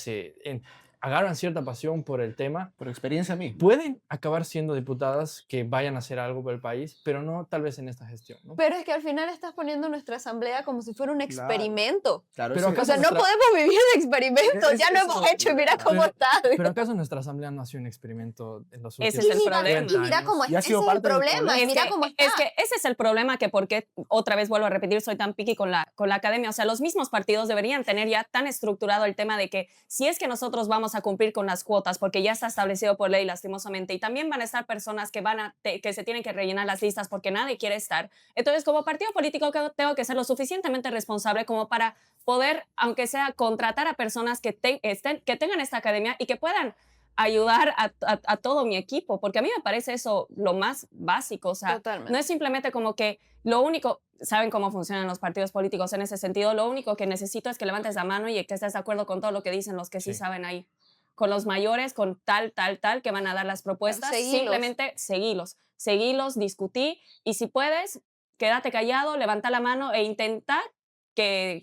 agarran cierta pasión por el tema, Por experiencia misma. pueden acabar siendo diputadas que vayan a hacer algo por el país, pero no tal vez en esta gestión, ¿no? Pero es que al final estás poniendo nuestra asamblea como si fuera un Claro. experimento. Claro, Pero ese- O sea, no nuestra- podemos vivir de experimentos, ya lo Eso- hemos hecho y mira cómo Pero- está. Pero ¿acaso nuestra asamblea no ha sido un experimento en los Ese últimos es el mira, problema. 40 y mira años? cómo Y ha ese sido es el parte del problema. problema. Y mira que, cómo está. es que ese es el problema, que porque otra vez vuelvo a repetir, soy tan picky con la academia. O sea, los mismos partidos deberían tener ya tan estructurado el tema de que si es que nosotros vamos a cumplir con las cuotas, porque ya está establecido por ley lastimosamente, y también van a estar personas que se tienen que rellenar las listas porque nadie quiere estar. Entonces, como partido político tengo que ser lo suficientemente responsable como para poder, aunque sea, contratar a personas que tengan esta academia y que puedan ayudar a todo mi equipo, porque a mí me parece eso lo más básico. O sea, Totalmente. no es simplemente como que lo único, saben cómo funcionan los partidos políticos en ese sentido, lo único que necesito es que levantes la mano y que estés de acuerdo con todo lo que dicen los que sí Sí. saben ahí. Con los mayores, con tal, que van a dar las propuestas, Seguilos. simplemente seguilos, discutí, y si puedes, quédate callado, levanta la mano e intenta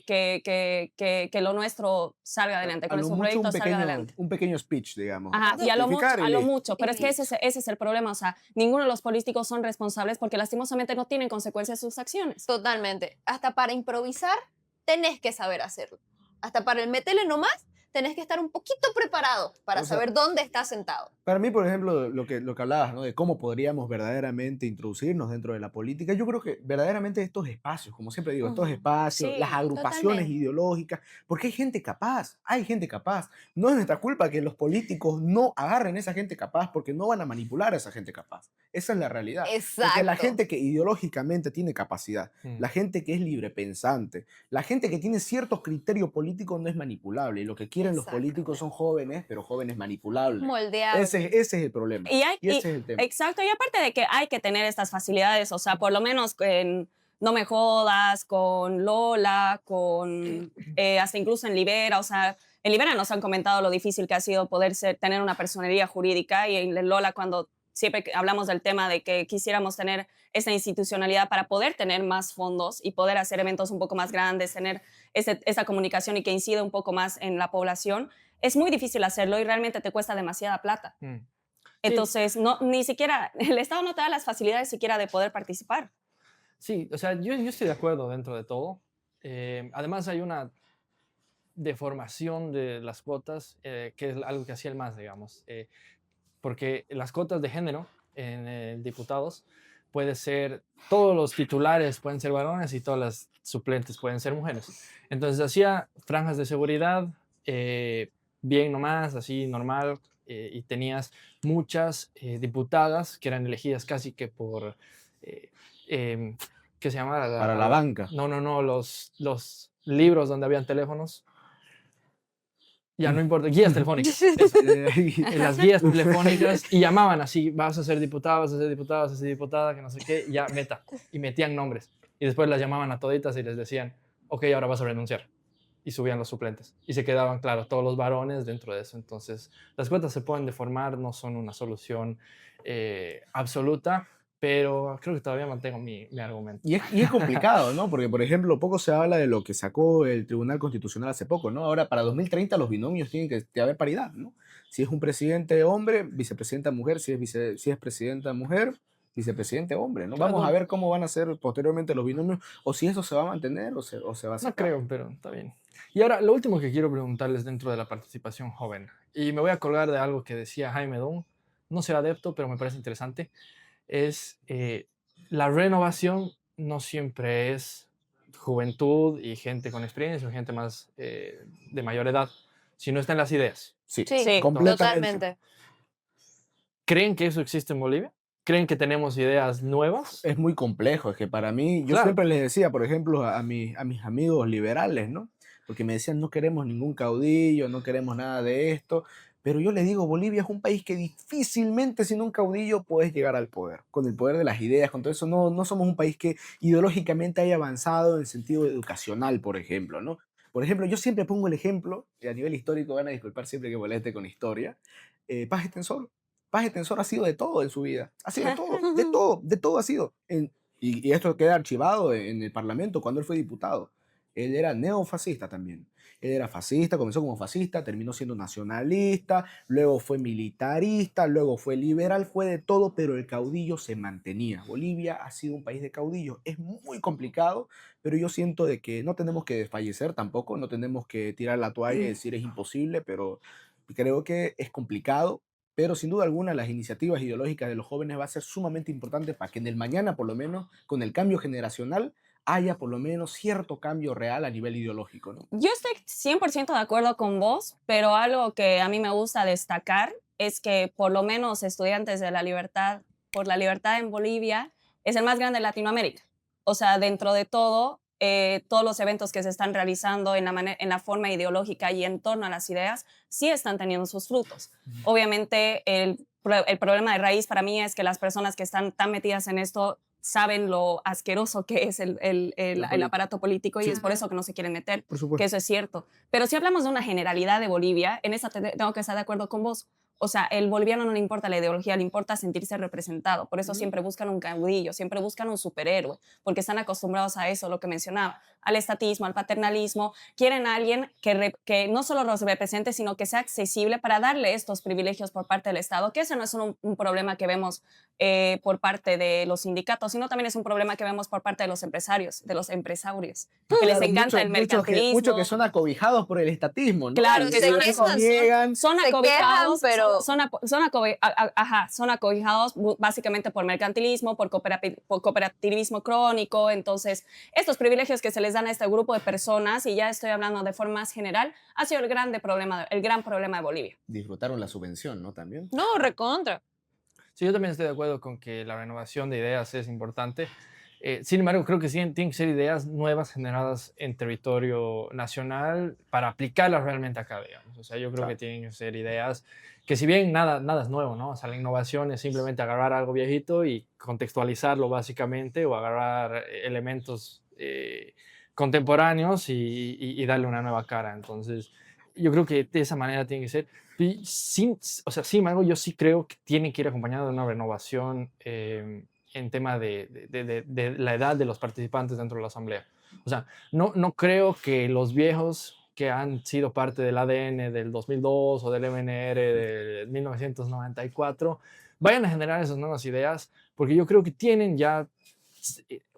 que lo nuestro salga adelante, a con lo nuestro mucho proyecto salga adelante. un pequeño speech, digamos. Ajá, y a lo Justificar mucho, pero es que listo. ese es el problema. O sea, ninguno de los políticos son responsables porque lastimosamente no tienen consecuencias sus acciones. Totalmente. Hasta para improvisar, tenés que saber hacerlo. Hasta para el metele nomás, tenés que estar un poquito preparado para O sea, saber dónde estás sentado. Para mí, por ejemplo, lo que hablabas, ¿no? De cómo podríamos verdaderamente introducirnos dentro de la política, yo creo que verdaderamente estos espacios, como siempre digo, estos Ujú. espacios, Sí, las agrupaciones totalmente. ideológicas, porque hay gente capaz. No es nuestra culpa que los políticos no agarren esa gente capaz, porque no van a manipular a esa gente capaz. Esa es la realidad. Porque Exacto. la gente que ideológicamente tiene capacidad, la gente que es librepensante, la gente que tiene cierto criterio político no es manipulable. Y lo que quieren los políticos son jóvenes, pero jóvenes manipulables. Moldeable. Ese es el problema. Y ese es el tema. exacto, y aparte de que hay que tener estas facilidades, o sea, por lo menos en No Me Jodas, con Lola, con hasta incluso en Libera, o sea, en Libera nos han comentado lo difícil que ha sido poder tener una personería jurídica, y en Lola cuando siempre que hablamos del tema de que quisiéramos tener esa institucionalidad para poder tener más fondos y poder hacer eventos un poco más grandes, tener esa comunicación y que incida un poco más en la población, es muy difícil hacerlo y realmente te cuesta demasiada plata. Entonces, no, ni siquiera, el Estado no te da las facilidades siquiera de poder participar. Sí, o sea, yo estoy de acuerdo dentro de todo. Además, hay una deformación de las cuotas, que es algo que hacía el MAS, digamos. Porque las cuotas de género en diputados puede ser, todos los titulares pueden ser varones y todas las suplentes pueden ser mujeres. Entonces hacía franjas de seguridad, bien nomás, así normal, y tenías muchas diputadas que eran elegidas casi que por, ¿qué se llama? Para la banca. No, los libros donde habían teléfonos. Ya no importa, guías telefónicas. Eso. En las guías telefónicas y llamaban así, vas a ser diputado, vas a ser diputada, vas a ser diputada, que no sé qué, ya meta. Y metían nombres. Y después las llamaban a toditas y les decían, ok, ahora vas a renunciar. Y subían los suplentes. Y se quedaban, claro, todos los varones dentro de eso. Entonces, las cuotas se pueden deformar, no son una solución absoluta, pero creo que todavía mantengo mi argumento. Y es complicado, ¿no? Porque, por ejemplo, poco se habla de lo que sacó el Tribunal Constitucional hace poco, ¿no? Ahora, para 2030 los binomios tienen que haber paridad, ¿no? Si es un presidente hombre, vicepresidenta mujer, si es presidenta mujer, vicepresidente hombre, ¿no? Claro. Vamos a ver cómo van a ser posteriormente los binomios, o si eso se va a mantener o se va a No sacar. creo, pero está bien. Y ahora, lo último que quiero preguntarles dentro de la participación joven, y me voy a colgar de algo que decía Jaime Don, no soy adepto, pero me parece interesante, es la renovación no siempre es juventud y gente con experiencia o gente más de mayor edad, sino está en las ideas. Sí, Sí, completamente. Totalmente. ¿Creen que eso existe en Bolivia? ¿Creen que tenemos ideas nuevas? Es muy complejo, es que para mí, yo Claro. siempre les decía, por ejemplo, a mis amigos liberales, ¿no? Porque me decían, no queremos ningún caudillo, no queremos nada de esto, pero yo les digo, Bolivia es un país que difícilmente sin un caudillo puedes llegar al poder, con el poder de las ideas, con todo eso, no somos un país que ideológicamente haya avanzado en el sentido educacional, por ejemplo, ¿no? Por ejemplo, yo siempre pongo el ejemplo, y a nivel histórico van a disculpar siempre que moleste con historia, Paz Extensor. Paz Extensor ha sido de todo en su vida. Ha sido de todo ha sido. Y esto queda archivado en el Parlamento cuando él fue diputado. Él era neofascista también. Él era fascista, comenzó como fascista, terminó siendo nacionalista, luego fue militarista, luego fue liberal, fue de todo, pero el caudillo se mantenía. Bolivia ha sido un país de caudillos. Es muy complicado, pero yo siento de que no tenemos que desfallecer tampoco, no tenemos que tirar la toalla y decir es imposible, pero creo que es complicado. Pero sin duda alguna las iniciativas ideológicas de los jóvenes va a ser sumamente importante para que en el mañana, por lo menos, con el cambio generacional, haya por lo menos cierto cambio real a nivel ideológico, ¿no? Yo estoy 100% de acuerdo con vos, pero algo que a mí me gusta destacar es que por lo menos Estudiantes de la Libertad, por la Libertad en Bolivia, es el más grande de Latinoamérica. O sea, dentro de todo, todos los eventos que se están realizando en la forma ideológica y en torno a las ideas, sí están teniendo sus frutos. Obviamente, el problema de raíz para mí es que las personas que están tan metidas en esto saben lo asqueroso que es el aparato político, y Sí. es por eso que no se quieren meter, Por supuesto. que eso es cierto. Pero si hablamos de una generalidad de Bolivia, en esa tengo que estar de acuerdo con vos. O sea, el boliviano no le importa la ideología, le importa sentirse representado. Por eso siempre buscan un caudillo, siempre buscan un superhéroe, porque están acostumbrados a eso, lo que mencionaba, al estatismo, al paternalismo. Quieren a alguien que no solo los represente, sino que sea accesible para darle estos privilegios por parte del Estado, que ese no es un problema que vemos por parte de los sindicatos, sino también es un problema que vemos por parte de los empresarios, que les encanta el mercantilismo. Muchos que son acobijados por el estatismo, ¿no? Claro, Y que ellos son esos, niegan. Son Se acobijados, quejan, pero- son acobijados básicamente por mercantilismo, por cooperativismo crónico. Entonces, estos privilegios que se les dan a este grupo de personas, y ya estoy hablando de forma más general, ha sido el gran problema de Bolivia. Disfrutaron la subvención, ¿no? También. No, recontra. Sí, yo también estoy de acuerdo con que la renovación de ideas es importante. Sin embargo, creo que sí tienen que ser ideas nuevas generadas en territorio nacional para aplicarlas realmente acá, digamos. O sea, yo creo que Claro. tienen que ser ideas que si bien nada es nuevo, ¿no? O sea, la innovación es simplemente agarrar algo viejito y contextualizarlo básicamente o agarrar elementos contemporáneos y darle una nueva cara. Entonces, yo creo que de esa manera tiene que ser. Y o sea, sin embargo, yo sí creo que tiene que ir acompañado de una renovación en tema de la edad de los participantes dentro de la asamblea. O sea, no creo que los viejos que han sido parte del ADN del 2002 o del MNR de 1994 vayan a generar esas nuevas ideas, porque yo creo que tienen ya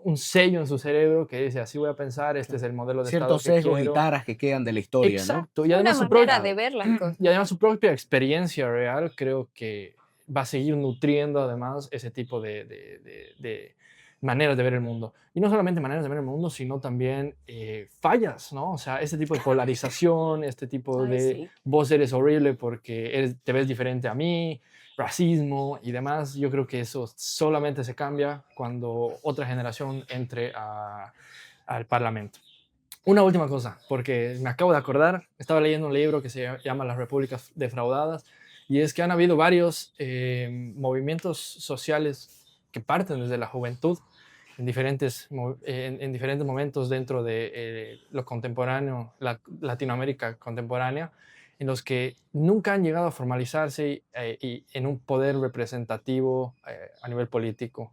un sello en su cerebro que dice, así voy a pensar, este es el modelo de Estado Ciertos que sesgos y quiero. taras que quedan de la historia, ¿no? Exacto, y Es una además su manera propia, de ver las cosas. y además su propia experiencia real creo que va a seguir nutriendo además ese tipo de maneras de ver el mundo. Y no solamente maneras de ver el mundo, sino también fallas, ¿no? O sea, este tipo de polarización, este tipo Ay, de sí. vos eres horrible porque te ves diferente a mí, racismo y demás. Yo creo que eso solamente se cambia cuando otra generación entre al Parlamento. Una última cosa, porque me acabo de acordar, estaba leyendo un libro que se llama Las Repúblicas Defraudadas, y es que han habido varios movimientos sociales que parten desde la juventud en diferentes momentos dentro de lo contemporáneo, la Latinoamérica contemporánea, en los que nunca han llegado a formalizarse y en un poder representativo a nivel político.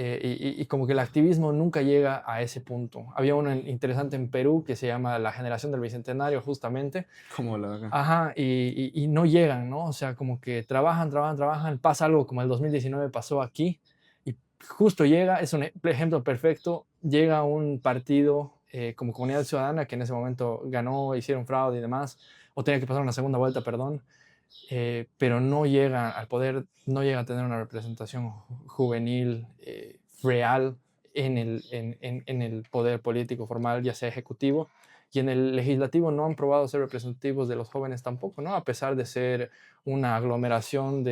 Y como que el activismo nunca llega a ese punto. Había uno interesante en Perú que se llama La Generación del Bicentenario, justamente. Como la de acá. Ajá, y no llegan, ¿no? O sea, como que trabajan, pasa algo como el 2019 pasó aquí, y justo llega, es un ejemplo perfecto, llega un partido como Comunidad Ciudadana, que en ese momento ganó, hicieron fraude y demás, o tenía que pasar una segunda vuelta, perdón, pero no llega al poder, no llega a tener una representación juvenil real en el poder político formal, ya sea ejecutivo, y en el legislativo no han probado ser representativos de los jóvenes tampoco, ¿no? A pesar de ser una aglomeración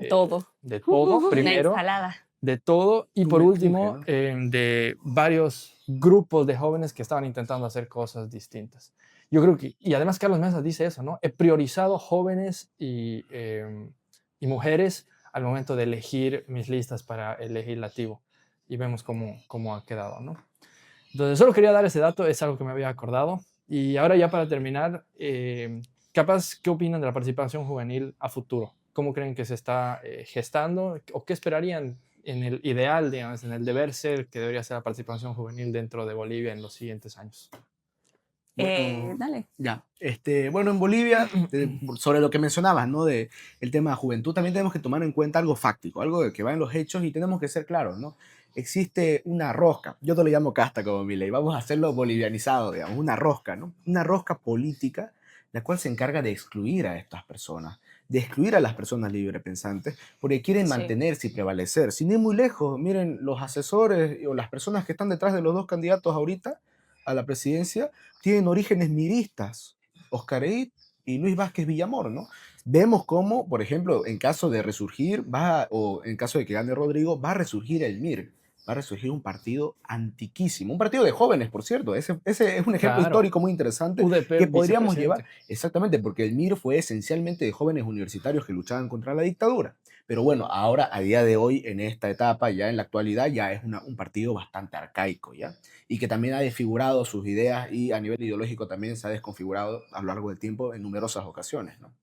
Todo. de todo, Una primero, ensalada. de todo, y por Unge, último, ¿no? de varios grupos de jóvenes que estaban intentando hacer cosas distintas. Yo creo que, y además Carlos Mesa dice eso, ¿no? He priorizado jóvenes y mujeres al momento de elegir mis listas para el legislativo. Y vemos cómo ha quedado, ¿no? Entonces, solo quería dar ese dato, es algo que me había acordado. Y ahora ya para terminar, capaz, ¿qué opinan de la participación juvenil a futuro? ¿Cómo creen que se está gestando? ¿O qué esperarían en el ideal, digamos, en el deber ser que debería ser la participación juvenil dentro de Bolivia en los siguientes años? Bueno, Dale. ya. Bueno, en Bolivia, sobre lo que mencionabas, ¿no? De el tema de juventud, también tenemos que tomar en cuenta algo fáctico, algo de que va en los hechos y tenemos que ser claros, ¿no? Existe una rosca, yo te lo llamo casta como mi ley, vamos a hacerlo bolivianizado, digamos, una rosca, ¿no? Una rosca política, la cual se encarga de excluir a estas personas, de excluir a las personas librepensantes, porque quieren Sí. mantenerse y prevalecer. Sin ir muy lejos, miren, los asesores o las personas que están detrás de los dos candidatos ahorita a la presidencia, tienen orígenes miristas, Oscar Eid y Luis Vázquez Villamor, ¿no? Vemos cómo, por ejemplo, en caso de resurgir, o en caso de que gane Rodrigo, va a resurgir el MIR, va a resurgir un partido antiquísimo, un partido de jóvenes, por cierto, ese es un ejemplo Claro, histórico muy interesante UDP que podríamos llevar, vicepresidente. exactamente, porque el MIR fue esencialmente de jóvenes universitarios que luchaban contra la dictadura. Pero bueno, ahora, a día de hoy, en esta etapa, ya en la actualidad, ya es un partido bastante arcaico, ¿ya? Y que también ha desfigurado sus ideas y a nivel ideológico también se ha desconfigurado a lo largo del tiempo en numerosas ocasiones, ¿no?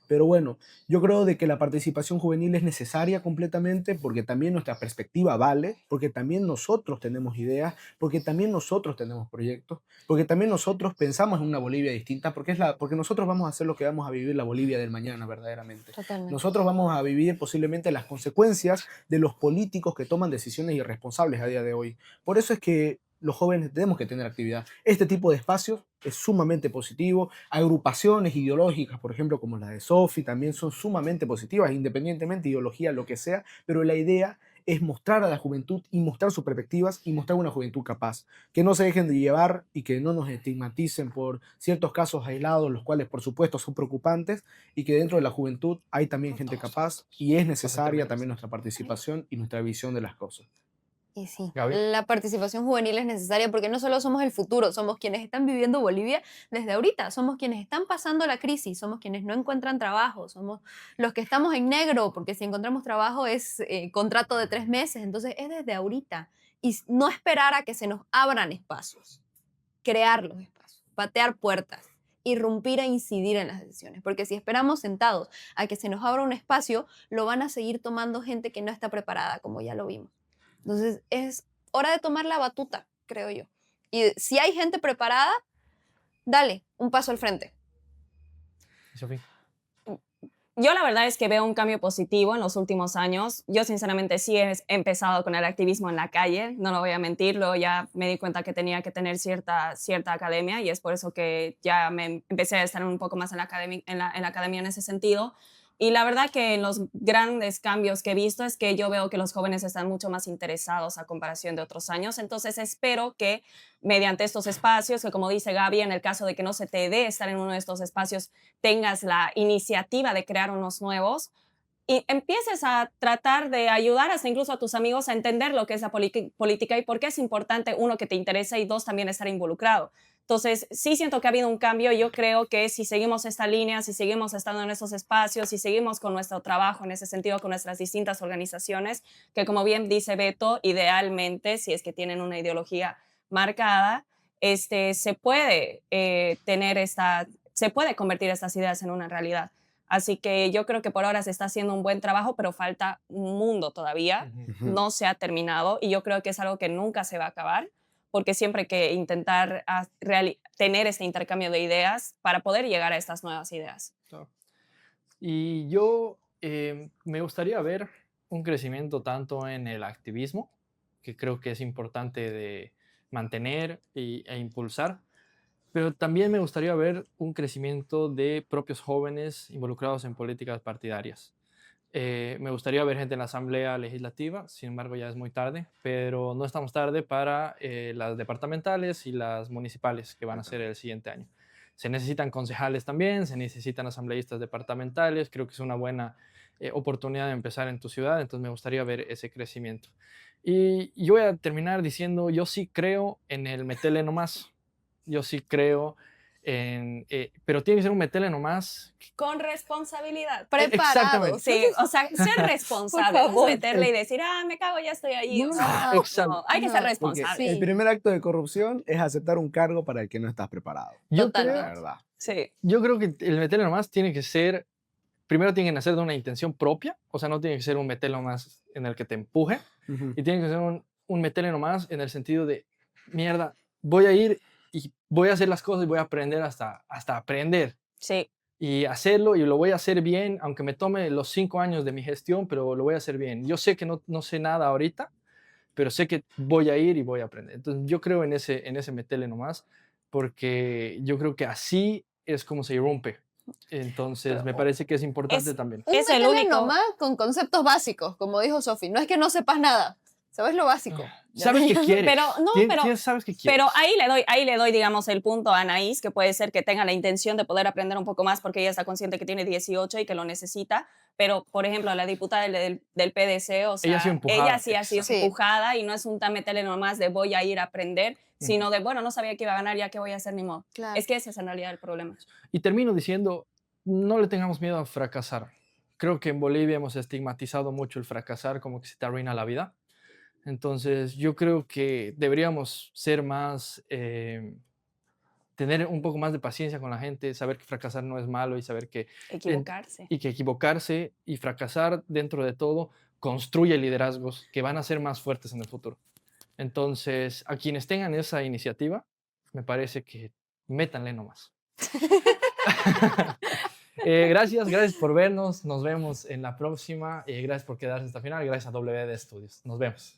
Pero bueno, yo creo de que la participación juvenil es necesaria completamente porque también nuestra perspectiva vale, porque también nosotros tenemos ideas, porque también nosotros tenemos proyectos, porque también nosotros pensamos en una Bolivia distinta, porque nosotros vamos a hacer lo que vamos a vivir la Bolivia del mañana verdaderamente. Totalmente. Nosotros vamos a vivir posiblemente las consecuencias de los políticos que toman decisiones irresponsables a día de hoy. Por eso es que los jóvenes tenemos que tener actividad. Este tipo de espacios es sumamente positivo. Agrupaciones ideológicas, por ejemplo, como la de Sofi, también son sumamente positivas, independientemente de ideología, lo que sea, pero la idea es mostrar a la juventud y mostrar sus perspectivas y mostrar una juventud capaz. Que no se dejen de llevar y que no nos estigmaticen por ciertos casos aislados, los cuales por supuesto son preocupantes, y que dentro de la juventud hay también gente capaz y es necesaria también nuestra participación y nuestra visión de las cosas. Y sí, Gaby. la participación juvenil es necesaria porque no solo somos el futuro, somos quienes están viviendo Bolivia desde ahorita, somos quienes están pasando la crisis, somos quienes no encuentran trabajo, somos los que estamos en negro, porque si encontramos trabajo es contrato de 3 meses, entonces es desde ahorita. Y no esperar a que se nos abran espacios, crear los espacios, patear puertas, irrumpir e incidir en las decisiones, porque si esperamos sentados a que se nos abra un espacio, lo van a seguir tomando gente que no está preparada, como ya lo vimos. Entonces es hora de tomar la batuta, creo yo. Y si hay gente preparada, dale un paso al frente. Sofía. Yo la verdad es que veo un cambio positivo en los últimos años. Yo sinceramente sí he empezado con el activismo en la calle, no lo voy a mentir, luego ya me di cuenta que tenía que tener cierta academia y es por eso que ya me empecé a estar un poco más en la academia en ese sentido. Y la verdad que los grandes cambios que he visto es que yo veo que los jóvenes están mucho más interesados a comparación de otros años. Entonces espero que mediante estos espacios, que como dice Gaby, en el caso de que no se te dé estar en uno de estos espacios, tengas la iniciativa de crear unos nuevos y empieces a tratar de ayudar hasta incluso a tus amigos a entender lo que es la política y por qué es importante, uno, que te interese y dos, también estar involucrado. Entonces, sí siento que ha habido un cambio. Yo creo que si seguimos esta línea, si seguimos estando en esos espacios, si seguimos con nuestro trabajo en ese sentido, con nuestras distintas organizaciones, que como bien dice Beto, idealmente, si es que tienen una ideología marcada, se puede se puede convertir estas ideas en una realidad. Así que yo creo que por ahora se está haciendo un buen trabajo, pero falta un mundo todavía. No se ha terminado y yo creo que es algo que nunca se va a acabar, porque siempre hay que intentar tener este intercambio de ideas para poder llegar a estas nuevas ideas. Claro. Y yo me gustaría ver un crecimiento tanto en el activismo, que creo que es importante de mantener e impulsar, pero también me gustaría ver un crecimiento de propios jóvenes involucrados en políticas partidarias. Me gustaría ver gente en la Asamblea Legislativa, sin embargo ya es muy tarde, pero no estamos tarde para las departamentales y las municipales que van a ser el siguiente año. Se necesitan concejales también, se necesitan asambleístas departamentales, creo que es una buena oportunidad de empezar en tu ciudad, entonces me gustaría ver ese crecimiento. Y yo voy a terminar diciendo, yo sí creo en el metele nomás, yo sí creo pero tiene que ser un metele nomás. Con responsabilidad. Preparado. Sí, o sea, ser responsable. Por favor. No meterle y decir, me cago, ya estoy ahí. No, O sea, exacto. no, hay que ser No, Porque responsable. Sí. el primer acto de corrupción es aceptar un cargo para el que no estás preparado. Yo Totalmente. La creo, verdad. Sí. yo creo que el metele nomás tiene que ser, primero tiene que nacer de una intención propia, o sea, no tiene que ser un metele nomás en el que te empuje, y tiene que ser un metele nomás en el sentido de, mierda, voy a ir y voy a hacer las cosas y voy a aprender hasta aprender. Sí. Y hacerlo y lo voy a hacer bien, aunque me tome los 5 años de mi gestión, pero lo voy a hacer bien. Yo sé que no sé nada ahorita, pero sé que voy a ir y voy a aprender. Entonces yo creo en ese metele nomás, porque yo creo que así es como se irrumpe. Entonces me parece que es importante también. Un Es el metele único. nomás con conceptos básicos, como dijo Sofi. No es que no sepas nada, sabes lo básico. Sabes que quieres. Pero, no, Sabes que quieres. Pero ahí le doy, digamos, el punto a Anaís, que puede ser que tenga la intención de poder aprender un poco más porque ella está consciente que tiene 18 y que lo necesita. Pero, por ejemplo, la diputada del PDC, o sea, Ella ha sido empujada, ella sí ha sido exacto. empujada y no es un metele nomás de voy a ir a aprender, sino de, bueno, no sabía que iba a ganar, ya que voy a hacer ni modo. Claro. Es que ese es en realidad el problema. Y termino diciendo, no le tengamos miedo a fracasar. Creo que en Bolivia hemos estigmatizado mucho el fracasar como que se te arruina la vida. Entonces yo creo que deberíamos ser más, tener un poco más de paciencia con la gente, saber que fracasar no es malo y saber que Equivocarse. y que equivocarse y fracasar dentro de todo construye liderazgos que van a ser más fuertes en el futuro. Entonces, a quienes tengan esa iniciativa, me parece que métanle nomás. Gracias por vernos. Nos vemos en la próxima. Gracias por quedarse hasta el final. Gracias a WD Studios. Nos vemos.